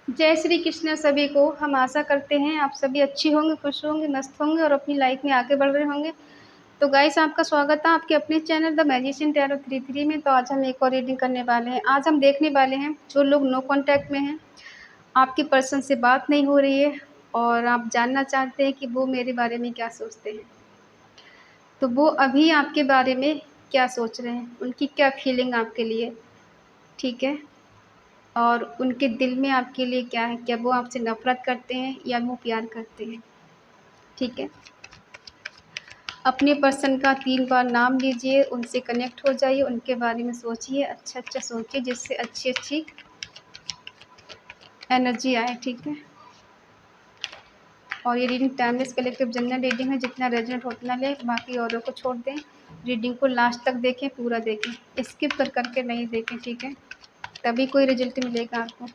जय श्री कृष्ण सभी को। हम आशा करते हैं आप सभी अच्छी होंगे, खुश होंगे, मस्त होंगे और अपनी लाइफ में आगे बढ़ रहे होंगे। तो गाइस, आपका स्वागत है आपके अपने चैनल द मैजिशियन टैरो 33 में। तो आज हम एक और रीडिंग करने वाले हैं। आज हम देखने वाले हैं जो लोग नो कांटेक्ट में हैं, आपकी पर्सन से बात नहीं हो रही है और आप जानना चाहते हैं कि वो मेरे बारे में क्या सोचते हैं। तो वो अभी आपके बारे में क्या सोच रहे हैं, उनकी क्या फीलिंग आपके लिए, ठीक है। और उनके दिल में आपके लिए क्या है, क्या वो आपसे नफ़रत करते हैं या वो प्यार करते हैं, ठीक है। अपने पर्सन का 3 बार नाम लीजिए, उनसे कनेक्ट हो जाइए, उनके बारे में सोचिए, अच्छा सोचिए जिससे अच्छी एनर्जी आए, ठीक है। और ये reading timeless collective general reading है, जितना रेजोनेट उतना ले, बाकी औरों को छोड़ दें। रीडिंग को लास्ट तक देखें, पूरा देखें, स्किप करके नहीं देखें, ठीक है। तभी कोई रिजल्ट मिलेगा आपको।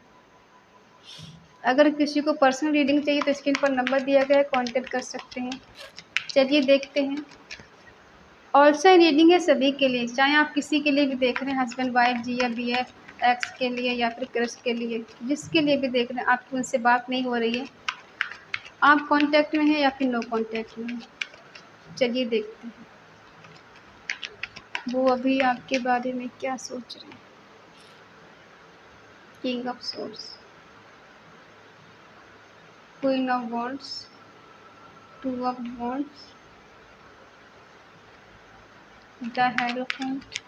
अगर किसी को पर्सनल रीडिंग चाहिए तो स्क्रीन पर नंबर दिया गया है, कांटेक्ट कर सकते हैं। चलिए देखते हैं। ऑल्सो रीडिंग है सभी के लिए, चाहे आप किसी के लिए भी देख रहे हैं, हस्बैंड वाइफ जी या BF एक्स के लिए या फिर क्रश के लिए, जिसके लिए भी देख रहे हैं, आपकी उनसे बात नहीं हो रही है, आप कांटेक्ट में हैं या फिर नो कांटेक्ट में हैं। चलिए देखते हैं वो अभी आपके बारे में क्या सोच रहे हैं। King of source, queen of wands, 2 of wands, the hierophant,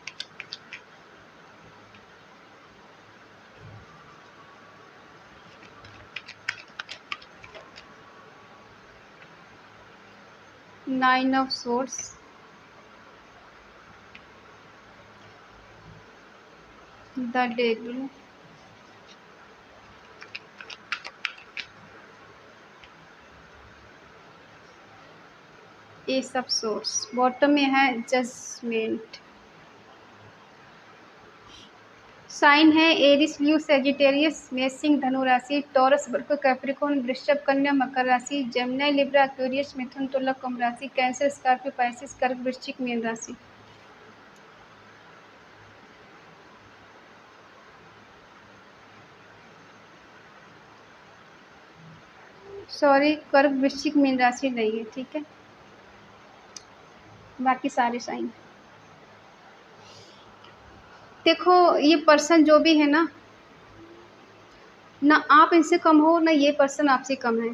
nine of source, the devil, S of source. Bottom में है जजमेंट। साइन है एरिस, ल्यू, सेजिटेरियस, मेषिंग, धनु राशि, टॉरस, वर्गो, कैप्रिकॉर्न, वृषभ, कन्या, मकर राशि, जेमिनी, लिब्रा, एक्वेरियस, मिथुन, तुला, कुंभ राशि, कैंसर, स्कॉर्पियो, पाइसिस, कर्क, वृश्चिक, मीन राशि। सॉरी, कर्क, वृश्चिक, मीन राशि नहीं है, ठीक है। बाकी सारे साइन। देखो, ये पर्सन जो भी है ना आप इनसे कम हो, ना ये पर्सन आपसे कम है।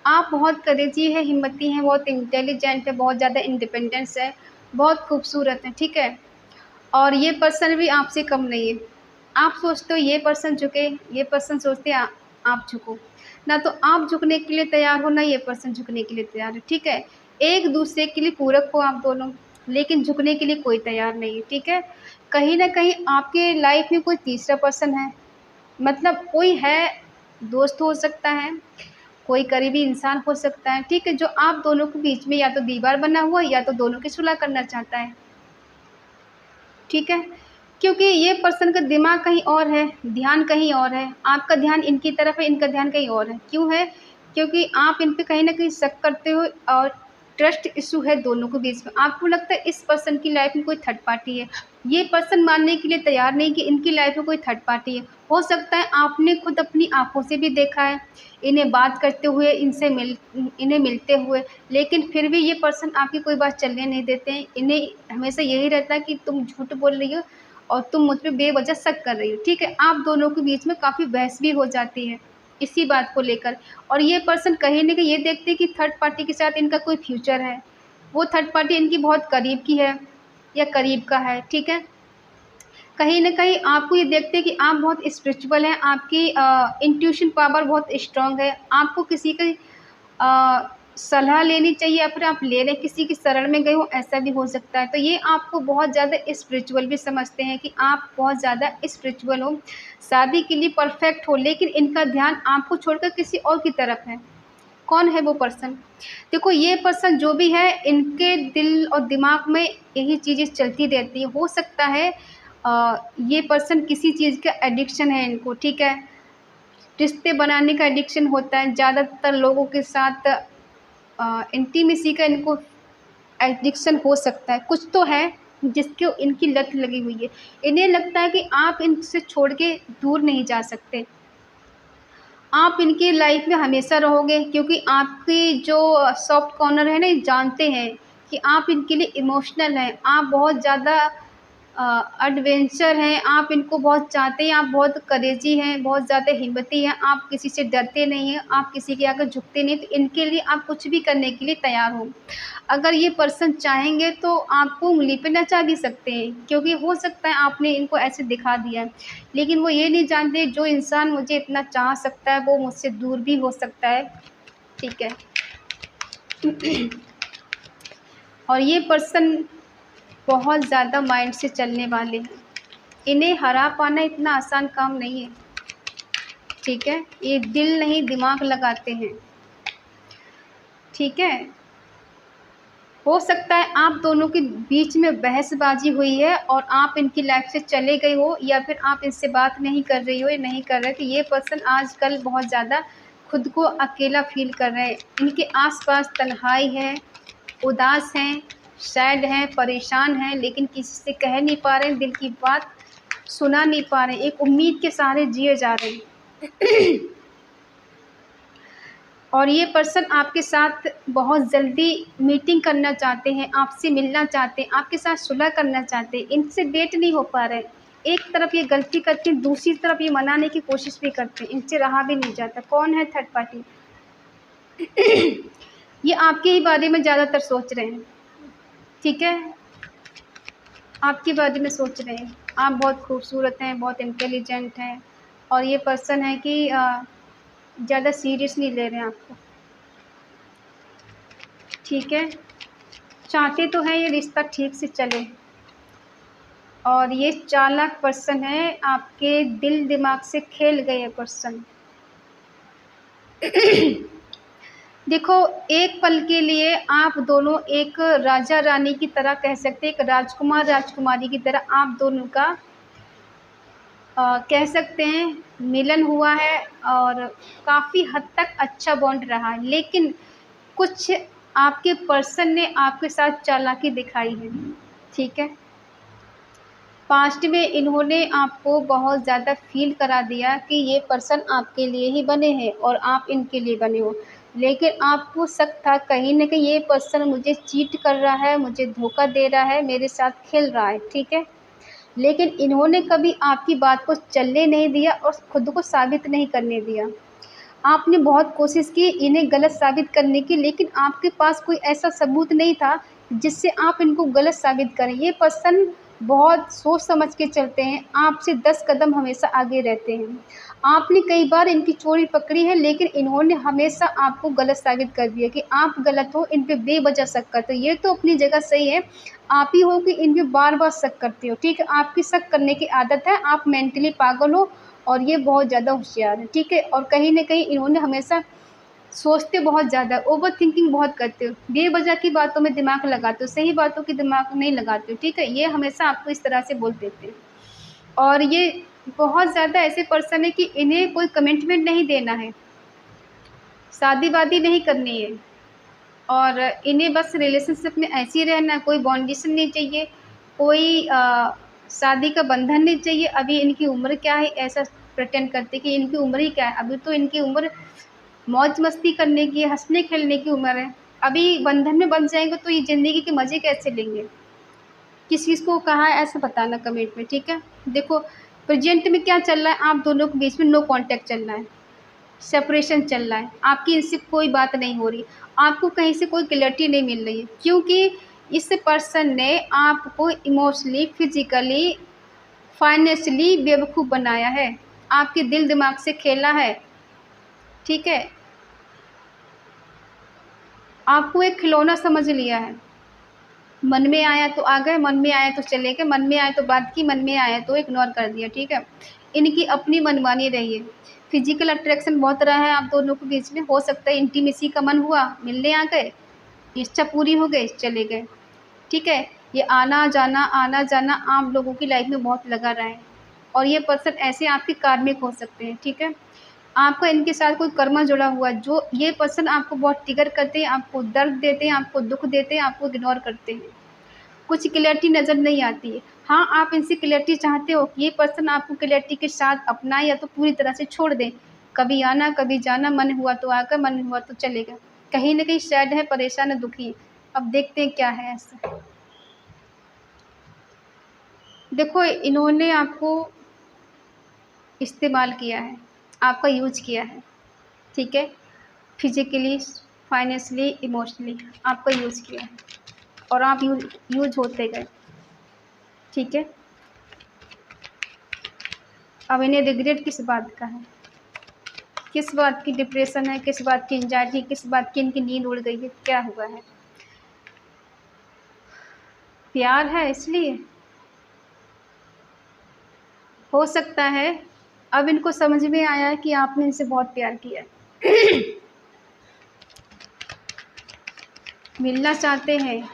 आप बहुत करेजी है, हिम्मती हैं, बहुत इंटेलिजेंट है, बहुत ज़्यादा इंडिपेंडेंस है, बहुत खूबसूरत है, ठीक है। और ये पर्सन भी आपसे कम नहीं है। आप सोचते हो ये पर्सन झुके, ये पर्सन सोचते हैं आप झुको। ना तो आप झुकने के लिए तैयार हो, ना ये पर्सन झुकने के लिए तैयार है, ठीक है। एक दूसरे के लिए पूरक हो आप दोनों, लेकिन झुकने के लिए कोई तैयार नहीं है, ठीक है। कहीं ना कहीं आपके लाइफ में कोई तीसरा पर्सन है, मतलब कोई है, दोस्त हो सकता है, कोई करीबी इंसान हो सकता है, ठीक है, जो आप दोनों के बीच में या तो दीवार बना हुआ या तो दोनों की सुलह करना चाहता है, ठीक है। क्योंकि ये पर्सन का दिमाग कहीं और है, ध्यान कहीं और है, आपका ध्यान इनकी तरफ है, इनका ध्यान कहीं और है। क्यों है? क्योंकि आप इन पे कहीं ना कहीं शक करते हो और ट्रस्ट इशू है दोनों के बीच में। आपको लगता है इस पर्सन की लाइफ में कोई थर्ड पार्टी है, ये पर्सन मानने के लिए तैयार नहीं कि इनकी लाइफ में कोई थर्ड पार्टी है। हो सकता है आपने खुद अपनी आंखों से भी देखा है इन्हें बात करते हुए, इन्हें मिलते हुए, लेकिन फिर भी ये पर्सन आपकी कोई बात चलने नहीं देते हैं। इन्हें हमेशा यही रहता है कि तुम झूठ बोल रही हो और तुम मुझ पे बेवजह शक कर रही हो, ठीक है। आप दोनों के बीच में काफ़ी बहस भी हो जाती है इसी बात को लेकर। और ये पर्सन कहीं न कहीं ये देखते हैं कि थर्ड पार्टी के साथ इनका कोई फ्यूचर है, वो थर्ड पार्टी इनकी बहुत करीब की है या करीब का है, ठीक है। कहीं न कहीं आपको ये देखते हैं कि आप बहुत स्पिरिचुअल हैं, आपकी इंट्यूशन पावर बहुत स्ट्रॉन्ग है, आपको किसी की सलाह लेनी चाहिए या फिर आप ले रहे हैं, किसी की शरण में गए हो, ऐसा भी हो सकता है। तो ये आपको बहुत ज़्यादा स्पिरिचुअल भी समझते हैं कि आप बहुत ज़्यादा स्पिरिचुअल हो, शादी के लिए परफेक्ट हो, लेकिन इनका ध्यान आपको छोड़कर किसी और की तरफ है। कौन है वो पर्सन? देखो, ये पर्सन जो भी है, इनके दिल और दिमाग में यही चीज़ें चलती रहती है। हो सकता है ये पर्सन किसी चीज़ का एडिक्शन है इनको, ठीक है। रिश्ते बनाने का एडिक्शन होता है, ज़्यादातर लोगों के साथ इंटीमेसी का इनको एडिक्शन हो सकता है। कुछ तो है जिसको इनकी लत लगी हुई है। इन्हें लगता है कि आप इनसे छोड़ के दूर नहीं जा सकते। आप इनकी लाइफ में हमेशा रहोगे, क्योंकि आपकी जो सॉफ्ट कॉर्नर है ना, ये जानते हैं कि आप इनके लिए इमोशनल हैं, आप बहुत ज़्यादा एडवेंचर हैं, आप इनको बहुत चाहते हैं, आप बहुत करेजी हैं, बहुत ज़्यादा हिम्मती हैं, आप किसी से डरते नहीं हैं, आप किसी के आगे झुकते नहीं, तो इनके लिए आप कुछ भी करने के लिए तैयार हो। अगर ये पर्सन चाहेंगे तो आपको उँगली पे नचा भी सकते हैं, क्योंकि हो सकता है आपने इनको ऐसे दिखा दिया है, लेकिन वो ये नहीं जानते जो इंसान मुझे इतना चाह सकता है वो मुझसे दूर भी हो सकता है, ठीक है। और ये पर्सन बहुत ज़्यादा माइंड से चलने वाले हैं, इन्हें हरा पाना इतना आसान काम नहीं है, ठीक है। ये दिल नहीं दिमाग लगाते हैं, ठीक है। हो सकता है आप दोनों के बीच में बहसबाजी हुई है और आप इनकी लाइफ से चले गए हो, या फिर आप इनसे बात नहीं कर रही हो या नहीं कर रहे, तो ये पर्सन आजकल बहुत ज़्यादा खुद को अकेला फील कर रहे हैं। इनके आसपास तन्हाई है, उदास हैं, सैड हैं, परेशान हैं, लेकिन किसी से कह नहीं पा रहे हैं, दिल की बात सुना नहीं पा रहे हैं, एक उम्मीद के सहारे जिए जा रहे हैं। और ये पर्सन आपके साथ बहुत जल्दी मीटिंग करना चाहते हैं, आपसे मिलना चाहते हैं, आपके साथ सुलह करना चाहते हैं, इनसे डेट नहीं हो पा रहा है। एक तरफ ये गलती करते हैं, दूसरी तरफ ये मनाने की कोशिश भी करते हैं, इनसे रहा भी नहीं जाता। कौन है थर्ड पार्टी? ये आपके ही बारे में ज़्यादातर सोच रहे हैं, ठीक है, आपके बारे में सोच रहे हैं। आप बहुत खूबसूरत हैं, बहुत इंटेलिजेंट हैं, और ये पर्सन है कि ज़्यादा सीरियस नहीं ले रहे हैं आपको, ठीक है। चाहते तो हैं ये रिश्ता ठीक से चले, और ये चालाक पर्सन है, आपके दिल दिमाग से खेल गए पर्सन। देखो, एक पल के लिए आप दोनों एक राजा रानी की तरह, कह सकते हैं एक राजकुमार राजकुमारी की तरह आप दोनों का कह सकते हैं मिलन हुआ है, और काफ़ी हद तक अच्छा बॉन्ड रहा है। लेकिन कुछ आपके पर्सन ने आपके साथ चालाकी दिखाई है, ठीक है। पास्ट में इन्होंने आपको बहुत ज़्यादा फ़ील करा दिया कि ये पर्सन आपके लिए ही बने हैं और आप इनके लिए बने हो, लेकिन आपको शक था कहीं न कहीं ये पर्सन मुझे चीट कर रहा है, मुझे धोखा दे रहा है, मेरे साथ खेल रहा है, ठीक है। लेकिन इन्होंने कभी आपकी बात को चलने नहीं दिया और खुद को साबित नहीं करने दिया। आपने बहुत कोशिश की इन्हें गलत साबित करने की, लेकिन आपके पास कोई ऐसा सबूत नहीं था जिससे आप इनको गलत साबित करें। ये पर्सन बहुत सोच समझ के चलते हैं, आपसे 10 कदम हमेशा आगे रहते हैं। आपने कई बार इनकी चोरी पकड़ी है, लेकिन इन्होंने हमेशा आपको गलत साबित कर दिया कि आप गलत हो, इन पे बेवजह शक करते हो। ये तो अपनी जगह सही है, आप ही हो कि इन पे बार-बार शक करते हो, ठीक है। आपकी शक करने की आदत है, आप मेंटली पागल हो और ये बहुत ज़्यादा होशियार है, ठीक है। और कहीं न कहीं इन्होंने हमेशा सोचते बहुत ज़्यादा, ओवर थिंकिंग बहुत करते हो, बेवजह की बातों में दिमाग लगाते हो, सही बातों की दिमाग नहीं लगाते हो, ठीक है। ये हमेशा आपको इस तरह से बोल देते हैं, और ये बहुत ज़्यादा ऐसे पर्सन है कि इन्हें कोई कमिटमेंट नहीं देना है, शादी-वादी नहीं करनी है, और इन्हें बस रिलेशनशिप में ऐसे ही रहना है, कोई बाउंडेशन नहीं चाहिए, कोई शादी का बंधन नहीं चाहिए। अभी इनकी उम्र क्या है, ऐसा प्रिटेंड करते कि इनकी उम्र ही क्या है, अभी तो इनकी उम्र मौज मस्ती करने की, हँसने खेलने की उम्र है। अभी बंधन में बंध जाएँगे तो ये ज़िंदगी के मज़े कैसे लेंगे? किस चीज़ को कहा है ऐसा बताना कमेंट में, ठीक है। देखो, प्रेज़ेंट में क्या चल रहा है, आप दोनों के बीच में नो कॉन्टैक्ट चल रहा है, सेपरेशन चल रहा है, आपकी इनसे कोई बात नहीं हो रही, आपको कहीं से कोई क्लैरिटी नहीं मिल रही है, क्योंकि इस पर्सन ने आपको इमोशनली, फिज़िकली, फाइनेंशियली बेवकूफ़ बनाया है, आपके दिल दिमाग से खेला है, ठीक है। आपको एक खिलौना समझ लिया है, मन में आया तो आ गए, मन में आया तो चले गए, मन में आया तो बात की, मन में आया तो इग्नोर कर दिया, ठीक है। इनकी अपनी मनमानी रही है, फिजिकल अट्रैक्शन बहुत रहा है आप दोनों के बीच में, हो सकता है इंटीमेसी का मन हुआ, मिलने आ गए, इच्छा पूरी हो गई, चले गए, ठीक है। ये आना जाना आप लोगों की लाइफ में बहुत लगा रहा है, और ये पर्सन ऐसे आपके कार्मिक हो सकते हैं, ठीक है। आपका इनके साथ कोई कर्मा जुड़ा हुआ है, जो ये पर्सन आपको बहुत ट्रिगर करते हैं, आपको दर्द देते हैं, आपको दुःख देते हैं, आपको इग्नोर करते हैं, कुछ क्लैरिटी नज़र नहीं आती है। हाँ, आप इनसे क्लैरिटी चाहते हो कि ये पर्सन आपको क्लैरिटी के साथ अपनाए या तो पूरी तरह से छोड़ दें, कभी आना कभी जाना, मन हुआ तो आकर, मन हुआ तो चलेगा। कहीं न कहीं सैड है, परेशान है, दुखी है। अब देखते हैं क्या है ऐसा। देखो इन्होंने आपको इस्तेमाल किया है, आपका यूज़ किया है, ठीक है? फिज़िकली, फाइनेंशियली, इमोशनली आपका यूज़ किया है और आप यूज़ होते गए, ठीक है? अब इन्हें रिग्रेट किस बात का है? किस बात की डिप्रेशन है, किस बात की एंग्ज़ायटी, किस बात की इनकी नींद उड़ गई है, क्या हुआ है? प्यार है इसलिए? हो सकता है अब इनको समझ में आया है कि आपने इनसे बहुत प्यार किया है। मिलना चाहते हैं,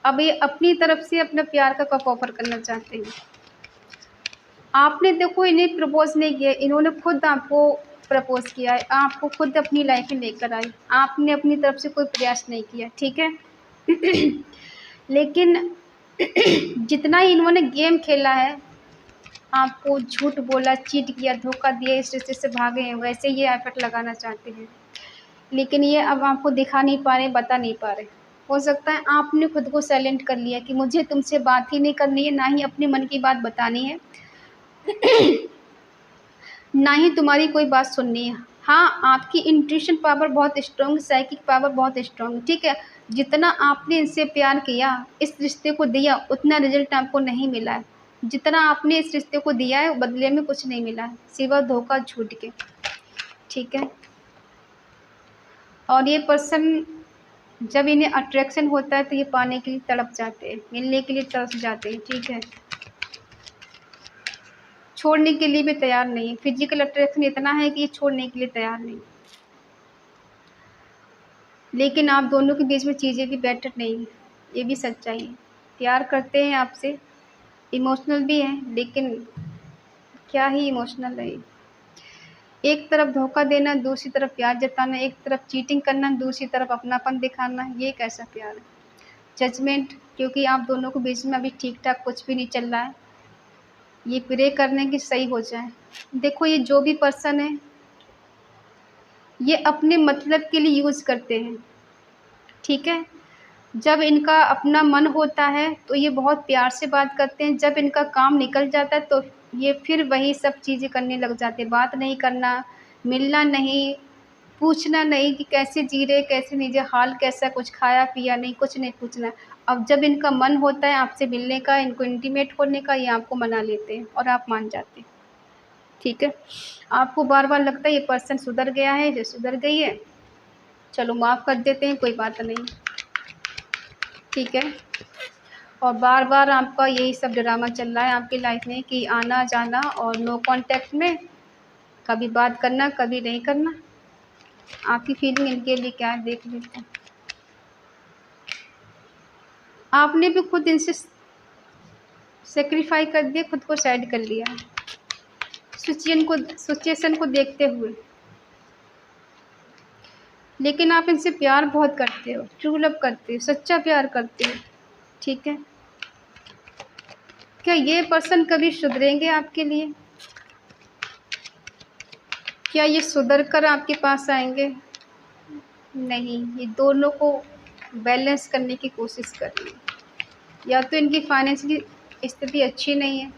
अब ये अपनी तरफ से अपना प्यार का कप ऑफ़र करना चाहते हैं। आपने देखो इन्हें प्रपोज़ नहीं किया, इन्होंने खुद आपको प्रपोज़ किया है, आपको खुद अपनी लाइफ़ में लेकर आई। आपने अपनी तरफ से कोई प्रयास नहीं किया, ठीक है? लेकिन जितना ही इन्होंने गेम खेला है, आपको झूठ बोला, चीट किया, धोखा दिया, इस रिश्ते से भागे हैं, वैसे ये एफ़र्ट लगाना चाहते हैं। लेकिन ये अब आपको दिखा नहीं पा रहे, बता नहीं पा रहे। हो सकता है आपने खुद को साइलेंट कर लिया कि मुझे तुमसे बात ही नहीं करनी है, ना ही अपने मन की बात बतानी है, ना ही तुम्हारी कोई बात सुननी है। हाँ, आपकी इंट्यूशन पावर बहुत स्ट्रॉन्ग, साइकिक पावर बहुत स्ट्रॉन्ग है, ठीक है? जितना आपने इनसे प्यार किया, इस रिश्ते को दिया, उतना रिज़ल्ट आपको नहीं मिला है। जितना आपने इस रिश्ते को दिया है, बदले में कुछ नहीं मिला है, सिवा धोखा, झूठ के, ठीक है? और ये पर्सन जब इन्हें अट्रैक्शन होता है तो ये पाने के लिए तड़प जाते हैं, मिलने के लिए तरस जाते हैं, ठीक है? छोड़ने के लिए भी तैयार नहीं है। फिजिकल अट्रैक्शन इतना है कि ये छोड़ने के लिए तैयार नहीं। लेकिन आप दोनों के बीच में चीज़ें भी बेटर नहीं हैं, ये भी सच्चाई है। प्यार करते हैं आपसे, इमोशनल भी हैं, लेकिन क्या ही इमोशनल है ये। एक तरफ धोखा देना, दूसरी तरफ प्यार जताना, एक तरफ चीटिंग करना, दूसरी तरफ अपनापन दिखाना, ये कैसा प्यार है? जजमेंट, क्योंकि आप दोनों के बीच में अभी ठीक-ठाक कुछ भी नहीं चल रहा है। ये प्रे करने की सही हो जाए। देखो ये जो भी पर्सन है, ये अपने मतलब के लिए यूज़ करते हैं, ठीक है? जब इनका अपना मन होता है तो ये बहुत प्यार से बात करते हैं, जब इनका काम निकल जाता है तो ये फिर वही सब चीज़ें करने लग जाते हैं। बात नहीं करना, मिलना नहीं, पूछना नहीं कि कैसे जी रहे, कैसे नहीं जी, हाल कैसा, कुछ खाया पिया नहीं, कुछ नहीं पूछना। अब जब इनका मन होता है आपसे मिलने का, इनको इंटीमेट होने का, ये आपको मना लेते हैं और आप मान जाते हैं, ठीक है? आपको बार-बार लगता है ये पर्सन सुधर गया है, ये सुधर गई है, चलो माफ़ कर देते हैं, कोई बात नहीं, ठीक है? और बार-बार आपका यही सब ड्रामा चल रहा है आपकी लाइफ़ में कि आना-जाना और नो कॉन्टैक्ट में, कभी बात करना, कभी नहीं करना। आपकी फीलिंग इनके लिए क्या है देख लेते हैं। आपने भी खुद इनसे सैक्रिफ़ाई कर दिया, खुद को साइड कर लिया सिचुएशन को देखते हुए। लेकिन आप इनसे प्यार बहुत करते हो, ट्रू लव करते हो, सच्चा प्यार करते हो, ठीक है? क्या ये पर्सन कभी सुधरेंगे आपके लिए? क्या ये सुधर कर आपके पास आएँगे? नहीं, ये दोनों को बैलेंस करने की कोशिश कर रही है। या तो इनकी फाइनेंशियली स्थिति अच्छी नहीं है।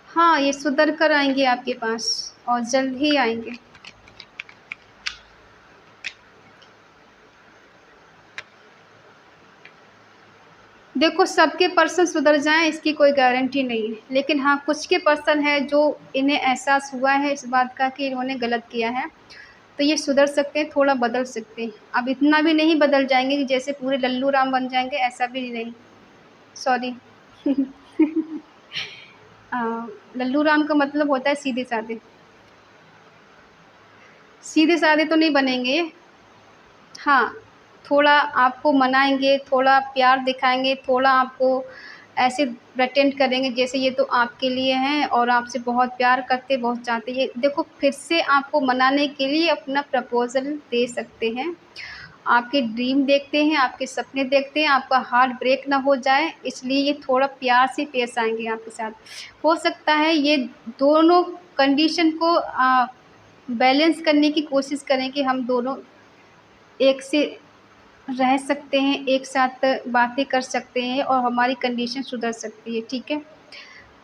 हाँ, ये सुधर कर आएँगे आपके पास और जल्द ही आएँगे। देखो सबके पर्सन सुधर जाएँ इसकी कोई गारंटी नहीं है। लेकिन हाँ, कुछ के पर्सन हैं जो इन्हें एहसास हुआ है इस बात का कि इन्होंने गलत किया है, तो ये सुधर सकते हैं, थोड़ा बदल सकते हैं। अब इतना भी नहीं बदल जाएँगे कि जैसे पूरे लल्लू राम बन जाएँगे, ऐसा भी नहीं। सॉरी। लल्लू राम का मतलब होता है सीधे-साधे। सीधे-साधे तो नहीं बनेंगे ये। हाँ, थोड़ा आपको मनाएँगे, थोड़ा प्यार दिखाएँगे, थोड़ा आपको ऐसे प्रेटेंड करेंगे जैसे ये तो आपके लिए हैं और आपसे बहुत प्यार करते, बहुत चाहते। ये देखो फिर से आपको मनाने के लिए अपना प्रपोज़ल दे सकते हैं। आपके ड्रीम देखते हैं, आपके सपने देखते हैं, आपका हार्ट ब्रेक ना हो जाए इसलिए ये थोड़ा प्यार से पेश आएँगे आपके साथ। हो सकता है ये दोनों कंडीशन को बैलेंस करने की कोशिश करें कि हम दोनों एक से रह सकते हैं, एक साथ बातें कर सकते हैं और हमारी कंडीशन सुधर सकती है, ठीक है?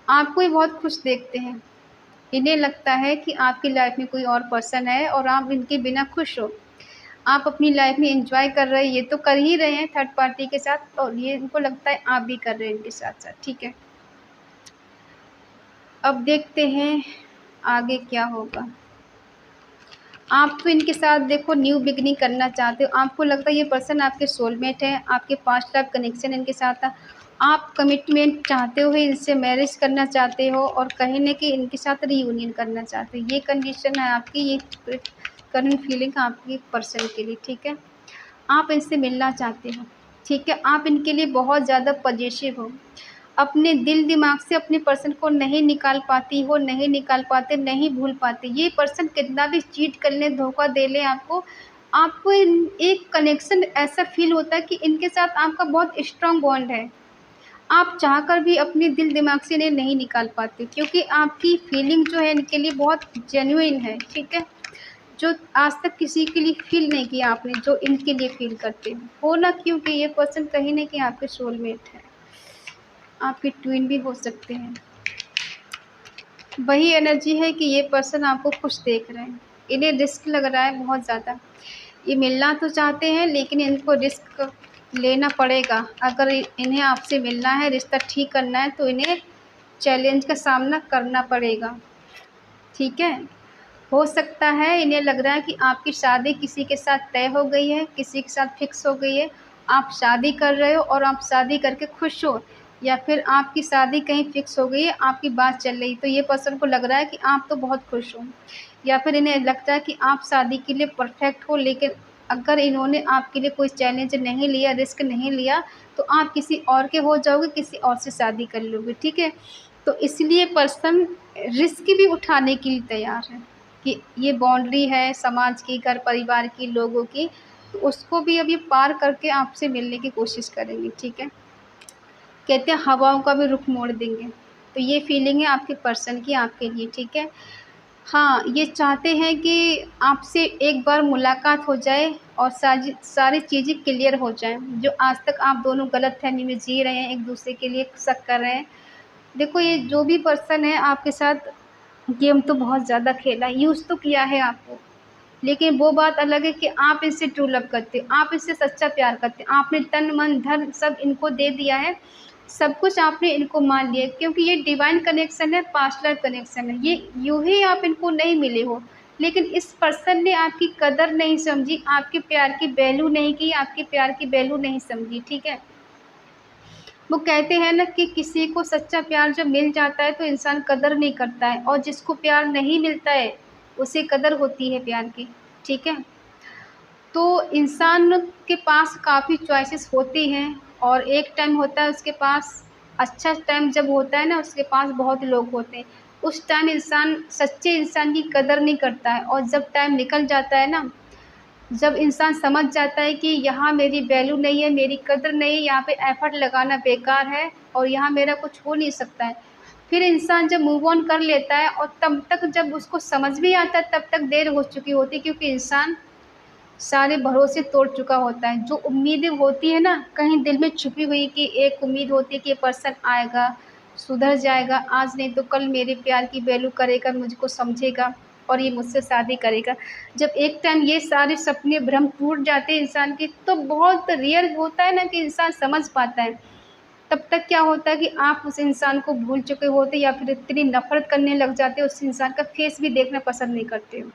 आपको ये बहुत खुश देखते हैं। इन्हें लगता है कि आपकी लाइफ़ में कोई और पर्सन है और आप इनके बिना खुश हो। आप अपनी लाइफ़ में एन्जॉय कर रहे हैं, ये तो कर ही रहे हैं थर्ड पार्टी के साथ और ये इनको लगता है आप भी कर रहे हैं इनके साथ-साथ, ठीक है? अब देखते हैं आगे क्या होगा। आप तो इनके साथ देखो न्यू बिगिनिंग करना चाहते हो, आपको लगता है ये पर्सन आपके सोलमेट है, आपके पास्ट लाइफ कनेक्शन इनके साथ था। आप कमिटमेंट चाहते हो, इनसे मैरिज करना चाहते हो और कहीं न कहीं इनके साथ रियूनियन करना चाहते हो। ये कंडीशन है आपकी, ये करंट फीलिंग आपकी पर्सन के लिए, ठीक है? आप इनसे मिलना चाहते हो, ठीक है? आप इनके लिए बहुत ज़्यादा पॉज़ेसिव हो। अपने दिल दिमाग से अपने पर्सन को नहीं निकाल पाती हो, नहीं निकाल पाते, नहीं भूल पाते। ये पर्सन कितना भी चीट कर ले, धोखा दे ले आपको, आपको इन एक कनेक्शन ऐसा फ़ील होता है कि इनके साथ आपका बहुत स्ट्रॉन्ग बॉन्ड है। आप चाहकर भी अपने दिल दिमाग से इन्हें नहीं निकाल पाते क्योंकि आपकी फीलिंग जो है इनके लिए बहुत जेन्युइन है, ठीक है? जो आज तक किसी के लिए फ़ील नहीं किया आपने, जो इनके लिए फ़ील करते हो। हो ना क्योंकि ये पर्सन कहीं न कहीं आपके सोलमेट है। आपके ट्विन भी हो सकते हैं। वही एनर्जी है कि ये पर्सन आपको खुश देख रहे हैं। इन्हें रिस्क लग रहा है बहुत ज़्यादा। ये मिलना तो चाहते हैं लेकिन इनको रिस्क लेना पड़ेगा। अगर इन्हें आपसे मिलना है, रिश्ता ठीक करना है तो इन्हें चैलेंज का सामना करना पड़ेगा, ठीक है? हो सकता है इन्हें लग रहा है कि आपकी शादी किसी के साथ तय हो गई है, किसी के साथ फ़िक्स हो गई है। आप शादी कर रहे हो और आप शादी करके खुश हो या फिर आपकी शादी कहीं फ़िक्स हो गई है, आपकी बात चल रही है, तो ये पर्सन को लग रहा है कि आप तो बहुत खुश हो। या फिर इन्हें लगता है कि आप शादी के लिए परफ़ेक्ट हो लेकिन अगर इन्होंने आपके लिए कोई चैलेंज नहीं लिया, रिस्क नहीं लिया, तो आप किसी और के हो जाओगे, किसी और से शादी कर लोगे, ठीक है? तो इसलिए पर्सन रिस्क भी उठाने के लिए तैयार है। कि ये बाउंड्री है समाज की, घर परिवार की, लोगों की, तो उसको भी अब ये पार करके आपसे मिलने की कोशिश करेंगे, ठीक है? कहते हैं हवाओं का भी रुख मोड़ देंगे, तो ये फीलिंग है आपके पर्सन की आपके लिए, ठीक है? हाँ, ये चाहते हैं कि आपसे एक बार मुलाकात हो जाए और सारी चीज़ें क्लियर हो जाएँ। जो आज तक आप दोनों गलतफ़हमी में जी रहे हैं, एक-दूसरे के लिए शक कर रहे हैं। देखो ये जो भी पर्सन है आपके साथ गेम तो बहुत ज़्यादा खेला है, यूज़ तो किया है आपको, लेकिन वो बात अलग है कि आप इससे ट्रू लव करते हो, आप इससे सच्चा प्यार करते हो, आपने तन, मन, धन सब इनको दे दिया है, सब कुछ आपने इनको मान लिया है क्योंकि ये डिवाइन कनेक्शन है, पास्ट लाइफ कनेक्शन है, ये यूँ ही आप इनको नहीं मिले हो, लेकिन इस पर्सन ने आपकी कदर नहीं समझी, आपके प्यार की वैल्यू नहीं की, आपके प्यार की वैल्यू नहीं समझी, ठीक है? वो कहते हैं ना कि किसी को सच्चा प्यार जब मिल जाता है तो इंसान कदर नहीं करता है और जिसको प्यार नहीं मिलता है उसे कदर होती है प्यार की, ठीक है? तो इंसान के पास काफ़ी चॉइसेस होती हैं और एक टाइम होता है उसके पास अच्छा टाइम जब होता है ना उसके पास बहुत लोग होते हैं। उस टाइम इंसान सच्चे इंसान की कदर नहीं करता है और जब टाइम निकल जाता है ना, जब इंसान समझ जाता है कि यहाँ मेरी वैल्यू नहीं है, मेरी कदर नहीं है, यहाँ पे एफ़र्ट लगाना बेकार है और यहाँ मेरा कुछ हो नहीं सकता है। फिर इंसान जब मूव ऑन कर लेता है और तब तक जब उसको समझ भी आता है तब तक देर हो चुकी होती है क्योंकि इंसान सारे भरोसे तोड़ चुका होता है। जो उम्मीदें होती हैं ना, कहीं दिल में छुपी हुई कि एक उम्मीद होती है कि ये पर्सन आएगा, सुधर जाएगा, आज नहीं तो कल मेरे प्यार की वैल्यू करेगा, मुझको समझेगा और ये मुझसे शादी करेगा। जब एक टाइम ये सारे सपने भ्रम टूट जाते हैं इंसान के, तो बहुत रेयर होता है ना कि इंसान समझ पाता है। तब तक क्या होता है कि आप उस इंसान को भूल चुके होते या फिर इतनी नफ़रत करने लग जाते हो, उस इंसान का फेस भी देखना पसंद नहीं करते हो।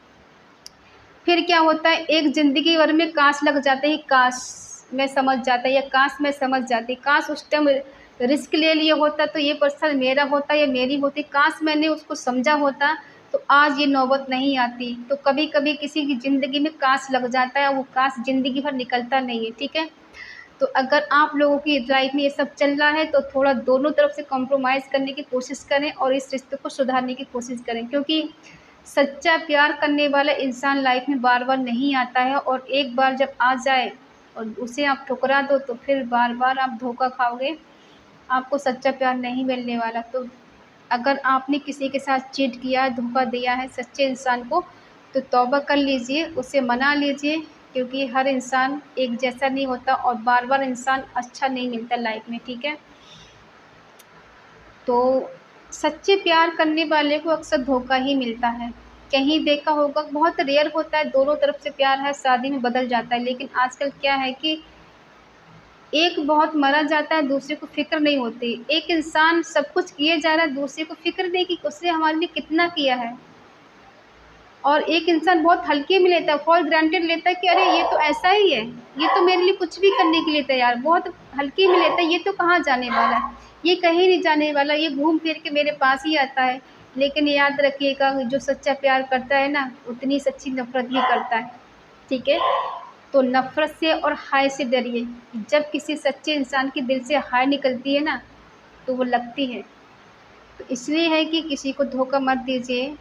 फिर क्या होता है एक ज़िंदगी भर में काश लग जाते हैं, काश मैं समझ जाता या काश मैं समझ जाती, काश उस टाइम रिस्क ले लिया होता तो ये पर्सन मेरा होता या मेरी होती, काश मैंने उसको समझा होता तो आज ये नौबत नहीं आती। तो कभी-कभी किसी की ज़िंदगी में काश लग जाता है, वो काश ज़िंदगी भर निकलता नहीं है, ठीक है? तो अगर आप लोगों की लाइफ़ में ये सब चल रहा है तो थोड़ा दोनों तरफ से कॉम्प्रोमाइज़ करने की कोशिश करें और इस रिश्ते को सुधारने की कोशिश करें क्योंकि सच्चा प्यार करने वाला इंसान लाइफ में बार-बार नहीं आता है और एक बार जब आ जाए और उसे आप ठुकरा दो तो फिर बार-बार आप धोखा खाओगे, आपको सच्चा प्यार नहीं मिलने वाला। तो अगर आपने किसी के साथ चीट किया है, धोखा दिया है सच्चे इंसान को, तो तौबा कर लीजिए, उसे मना लीजिए, क्योंकि हर इंसान एक जैसा नहीं होता और बार-बार इंसान अच्छा नहीं मिलता लाइफ में, ठीक है? तो सच्चे प्यार करने वाले को अक्सर धोखा ही मिलता है। कहीं देखा होगा, बहुत रेयर होता है, दोनों तरफ से प्यार है, शादी में बदल जाता है। लेकिन आजकल क्या है कि एक बहुत मरा जाता है, दूसरे को फ़िक्र नहीं होती। एक इंसान सब कुछ किए जा रहा है, दूसरे को फ़िक्र नहीं कि उसने हमारे लिए कितना किया है। और एक इंसान बहुत हल्के में लेता है, फॉर ग्रांटेड लेता है कि अरे ये तो ऐसा ही है, ये तो मेरे लिए कुछ भी करने के लिए तैयार, बहुत हल्के में लेता है, ये तो कहाँ जाने वाला है, ये कहीं नहीं जाने वाला, ये घूम फिर के मेरे पास ही आता है। लेकिन याद रखिएगा, जो सच्चा प्यार करता है ना, उतनी सच्ची नफ़रत भी करता है, ठीक है? तो नफ़रत से और हाय से डरिए। जब किसी सच्चे इंसान के दिल से हाय निकलती है ना, तो वो लगती है। तो इसलिए है कि किसी को धोखा मत दीजिए,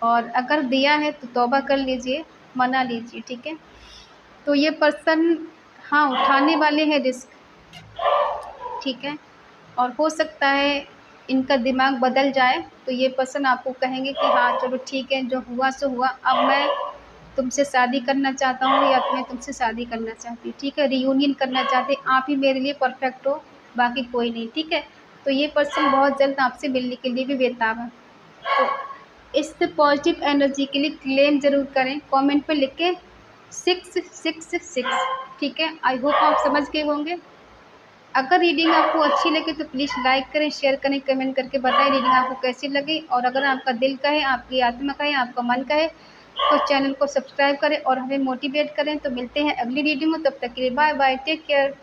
और अगर दिया है तो तौबा कर लीजिए, मना लीजिए, ठीक है? तो ये पर्सन, हाँ, उठाने वाले हैं रिस्क, ठीक है? और हो सकता है इनका दिमाग बदल जाए, तो ये पर्सन आपको कहेंगे कि हाँ, चलो ठीक है, जो हुआ सो हुआ, अब मैं तुमसे शादी करना चाहता हूँ, या मैं तुमसे शादी करना चाहती हूँ, ठीक है? रियूनियन करना चाहते हैं, आप ही मेरे लिए परफेक्ट हो, बाकी कोई नहीं, ठीक है? तो ये पर्सन बहुत जल्द आपसे मिलने के लिए भी बेताब है। तो इस पॉजिटिव एनर्जी के लिए क्लेम ज़रूर करें, कमेंट पे लिख के 666, ठीक है? आई होप आप समझ गए होंगे। अगर रीडिंग आपको अच्छी लगे तो प्लीज़ लाइक करें, शेयर करें, कमेंट करके बताएं रीडिंग आपको कैसी लगी। और अगर आपका दिल कहे, आपकी आत्मा कहे, आपका मन कहे, तो चैनल को सब्सक्राइब करें और हमें मोटिवेट करें। तो मिलते हैं अगली रीडिंग में, तब तक के लिए बाय बाय, टेक केयर।